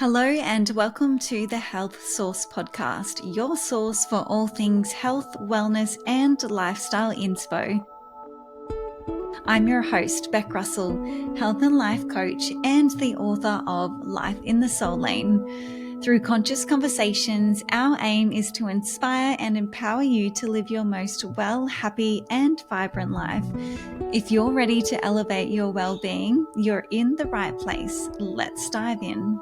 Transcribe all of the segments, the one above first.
Hello and welcome to the Health Source Podcast, your source for all things health, wellness, and lifestyle inspo. I'm your host, Bec Russell, health and life coach and the author of Life in the Soul Lane. Through conscious conversations, our aim is to inspire and empower you to live your most well, happy, and vibrant life. If you're ready to elevate your well-being, you're in the right place. Let's dive in.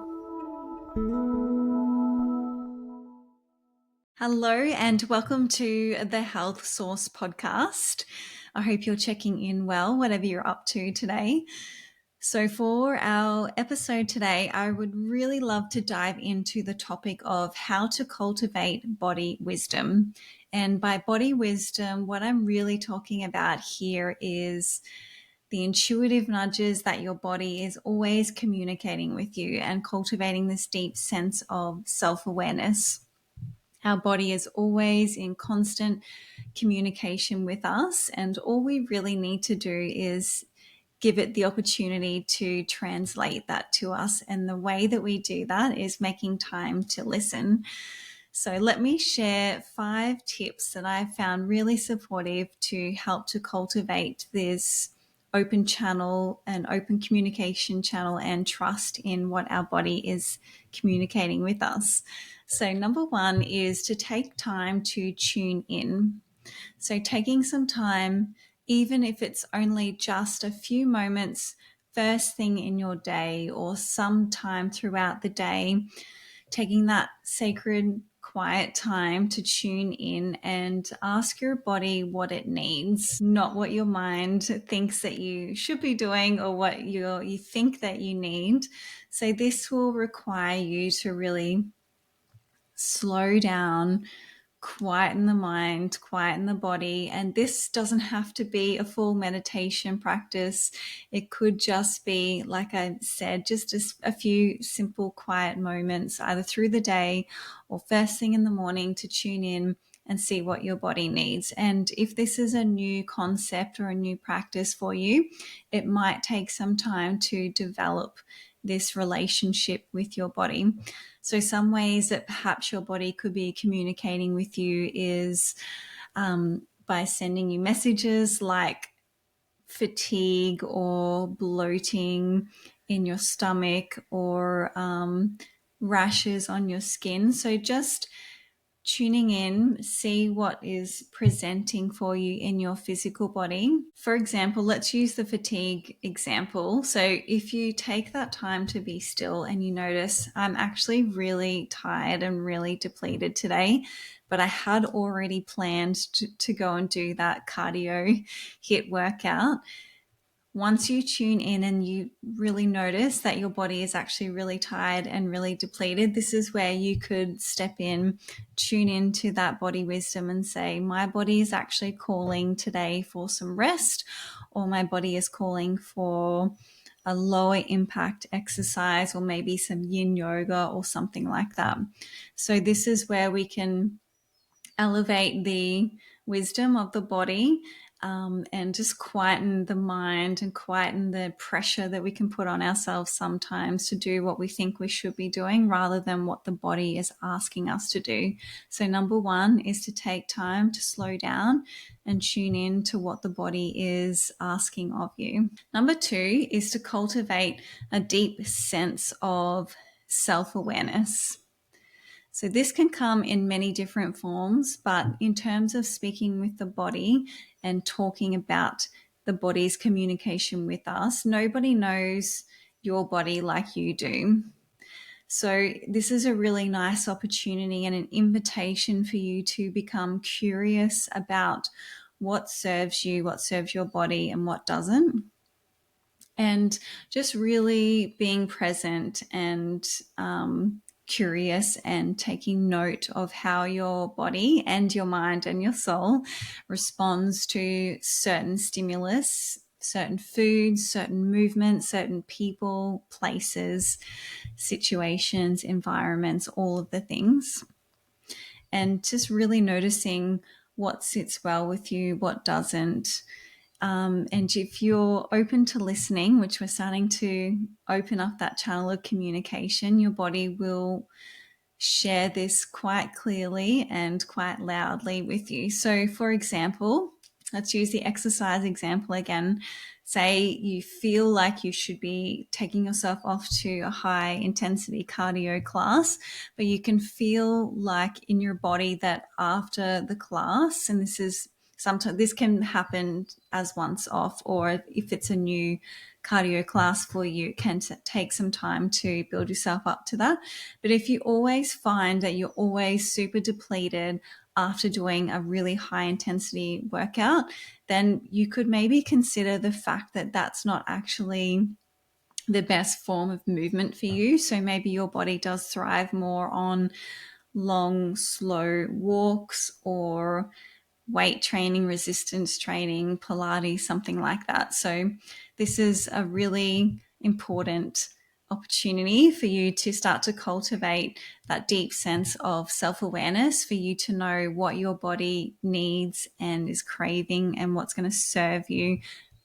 Hello and welcome to the Health Source Podcast. I hope you're checking in well, whatever you're up to today. So for our episode today, I would really love to dive into the topic of how to cultivate body wisdom. And by body wisdom, what I'm really talking about here is the intuitive nudges that your body is always communicating with you and cultivating this deep sense of self-awareness. Our body is always in constant communication with us, and all we really need to do is give it the opportunity to translate that to us. And the way that we do that is making time to listen. So let me share 5 tips that I've found really supportive to help to cultivate this open channel and open communication channel and trust in what our body is communicating with us. So number 1 is to take time to tune in. So taking some time, even if it's only just a few moments first thing in your day or sometime throughout the day, taking that sacred quiet time to tune in and ask your body what it needs, not what your mind thinks that you should be doing or what you think that you need. So this will require you to really slow down, quieten the mind, quieten the body. And this doesn't have to be a full meditation practice. It could just be, like I said, just a few simple quiet moments, either through the day or first thing in the morning, to tune in and see what your body needs. And if this is a new concept or a new practice for you, it might take some time to develop this relationship with your body. So some ways that perhaps your body could be communicating with you is by sending you messages like fatigue or bloating in your stomach or rashes on your skin. So just tuning in, see what is presenting for you in your physical body. For example, let's use the fatigue example. So if you take that time to be still and you notice, I'm actually really tired and really depleted today, but I had already planned to go and do that cardio HIIT workout. Once you tune in and you really notice that your body is actually really tired and really depleted, this is where you could step in, tune into that body wisdom and say, my body is actually calling today for some rest, or my body is calling for a lower impact exercise, or maybe some yin yoga or something like that. So this is where we can elevate the wisdom of the body and just quieten the mind and quieten the pressure that we can put on ourselves sometimes to do what we think we should be doing rather than what the body is asking us to do. So number 1 is to take time to slow down and tune in to what the body is asking of you. Number 2 is to cultivate a deep sense of self-awareness. So this can come in many different forms, but in terms of speaking with the body and talking about the body's communication with us, nobody knows your body like you do. So this is a really nice opportunity and an invitation for you to become curious about what serves you, what serves your body, and what doesn't. And just really being present and curious and taking note of how your body and your mind and your soul responds to certain stimulus, certain foods, certain movements, certain people, places, situations, environments, all of the things. And just really noticing what sits well with you, what doesn't, And if you're open to listening, which we're starting to open up that channel of communication, your body will share this quite clearly and quite loudly with you. So, for example, let's use the exercise example again. Say you feel like you should be taking yourself off to a high intensity cardio class, but you can feel like in your body that after the class, and this can happen as once off, or if it's a new cardio class for you, it can take some time to build yourself up to that. But if you always find that you're always super depleted after doing a really high intensity workout, then you could maybe consider the fact that that's not actually the best form of movement for you. So maybe your body does thrive more on long, slow walks or weight training, resistance training, Pilates, something like that. So this is a really important opportunity for you to start to cultivate that deep sense of self-awareness, for you to know what your body needs and is craving and what's going to serve you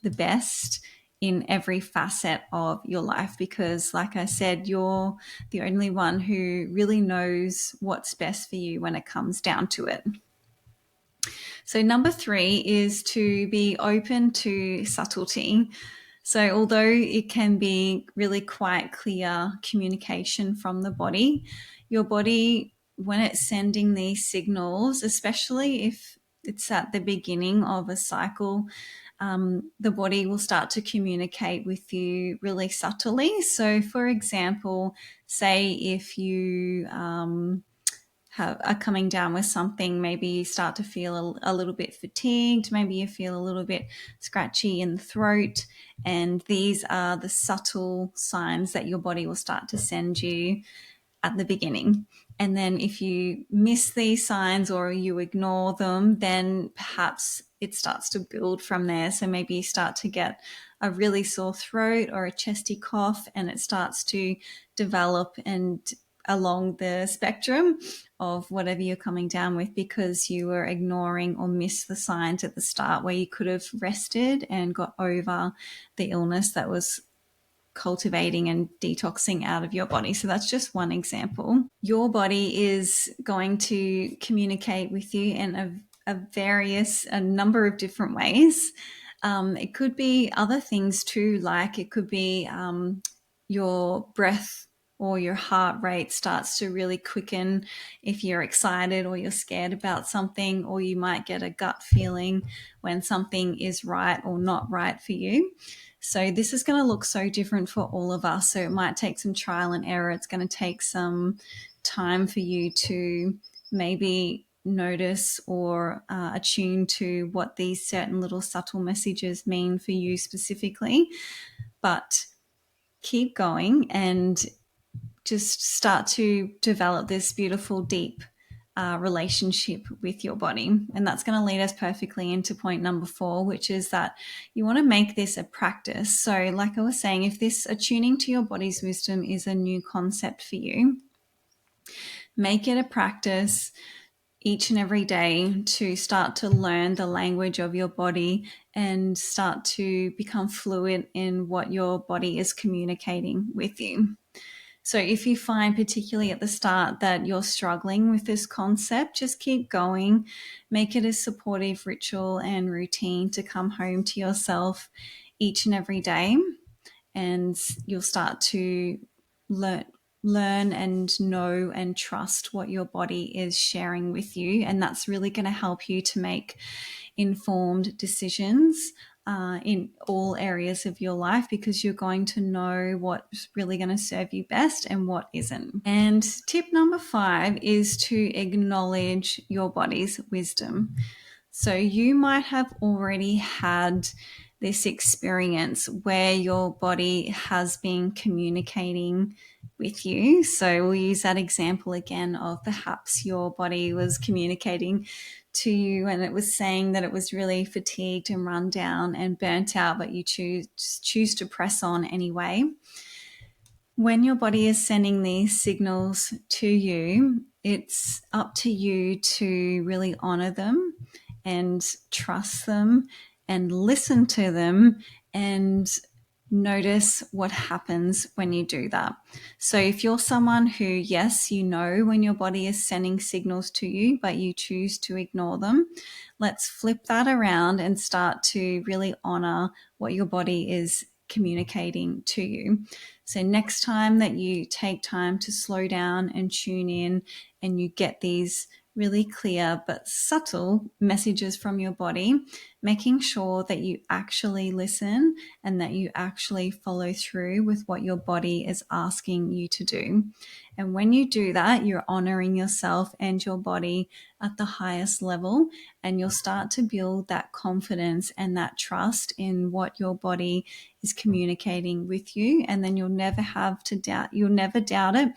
the best in every facet of your life. Because like I said, you're the only one who really knows what's best for you when it comes down to it. So number 3 is to be open to subtlety. So although it can be really quite clear communication from the body, your body, when it's sending these signals, especially if it's at the beginning of a cycle, the body will start to communicate with you really subtly. So for example, say if you are coming down with something, maybe you start to feel a little bit fatigued, maybe you feel a little bit scratchy in the throat, and these are the subtle signs that your body will start to send you at the beginning. And then if you miss these signs or you ignore them, then perhaps it starts to build from there. So maybe you start to get a really sore throat or a chesty cough, and it starts to develop and along the spectrum of whatever you're coming down with, because you were ignoring or missed the signs at the start where you could have rested and got over the illness that was cultivating and detoxing out of your body. So that's just one example. Your body is going to communicate with you in a number of different ways. It could be other things too, like it could be your breath or your heart rate starts to really quicken if you're excited or you're scared about something, or you might get a gut feeling when something is right or not right for you. So this is going to look so different for all of us. So it might take some trial and error. It's going to take some time for you to maybe notice or attune to what these certain little subtle messages mean for you specifically. But keep going and just start to develop this beautiful, deep relationship with your body. And that's going to lead us perfectly into point number 4, which is that you want to make this a practice. So like I was saying, if this attuning to your body's wisdom is a new concept for you, make it a practice each and every day to start to learn the language of your body and start to become fluent in what your body is communicating with you. So if you find particularly at the start that you're struggling with this concept, just keep going. Make it a supportive ritual and routine to come home to yourself each and every day, and you'll start to learn and know and trust what your body is sharing with you. And that's really going to help you to make informed decisions in all areas of your life, because you're going to know what's really going to serve you best and what isn't. And tip number 5 is to acknowledge your body's wisdom. So you might have already had this experience where your body has been communicating with you. So we'll use that example again of perhaps your body was communicating to you and it was saying that it was really fatigued and run down and burnt out, but you choose to press on anyway. When your body is sending these signals to you, it's up to you to really honor them and trust them and listen to them and notice what happens when you do that. So if you're someone who, yes, you know when your body is sending signals to you, but you choose to ignore them, let's flip that around and start to really honor what your body is communicating to you. So next time that you take time to slow down and tune in and you get these really clear but subtle messages from your body, making sure that you actually listen and that you actually follow through with what your body is asking you to do. And when you do that, you're honoring yourself and your body at the highest level, and you'll start to build that confidence and that trust in what your body is communicating with you. And then you'll never have to doubt, you'll never doubt it,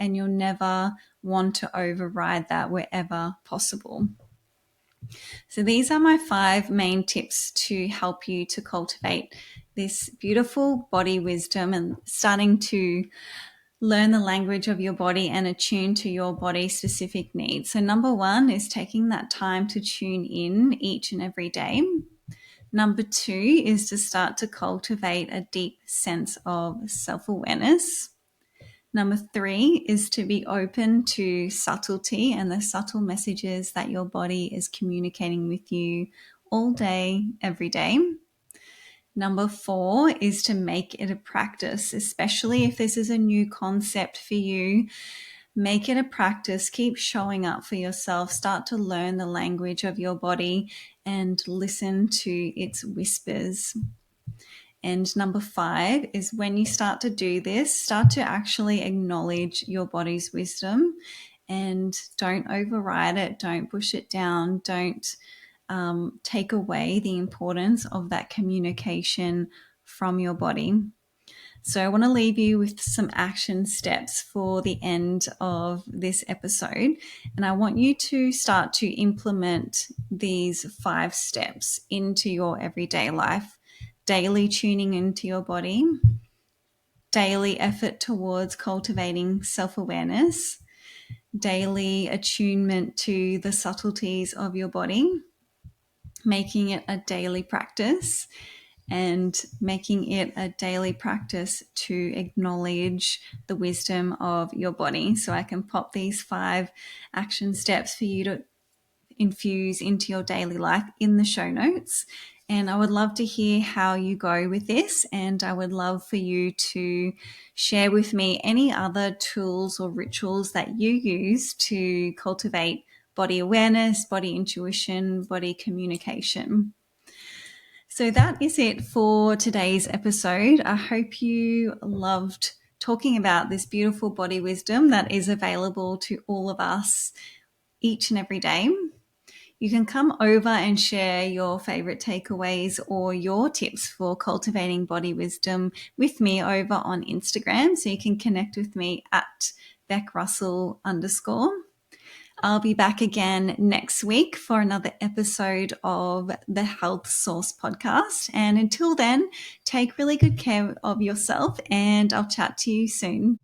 and you'll never want to override that wherever possible. So these are my 5 main tips to help you to cultivate this beautiful body wisdom and starting to learn the language of your body and attune to your body specific needs. So number 1 is taking that time to tune in each and every day. Number 2 is to start to cultivate a deep sense of self-awareness. Number 3 is to be open to subtlety and the subtle messages that your body is communicating with you all day, every day. Number 4 is to make it a practice, especially if this is a new concept for you. Make it a practice. Keep showing up for yourself. Start to learn the language of your body and listen to its whispers. And number 5 is when you start to do this, start to actually acknowledge your body's wisdom and don't override it. Don't push it down. Don't take away the importance of that communication from your body. So I want to leave you with some action steps for the end of this episode. And I want you to start to implement these 5 steps into your everyday life. Daily tuning into your body, daily effort towards cultivating self-awareness, daily attunement to the subtleties of your body, making it a daily practice, and making it a daily practice to acknowledge the wisdom of your body. So I can pop these 5 action steps for you to infuse into your daily life in the show notes. And I would love to hear how you go with this. And I would love for you to share with me any other tools or rituals that you use to cultivate body awareness, body intuition, body communication. So that is it for today's episode. I hope you loved talking about this beautiful body wisdom that is available to all of us each and every day. You can come over and share your favorite takeaways or your tips for cultivating body wisdom with me over on Instagram. So you can connect with me at Bec Russell _. I'll be back again next week for another episode of the Health Source podcast. And until then, take really good care of yourself, and I'll chat to you soon.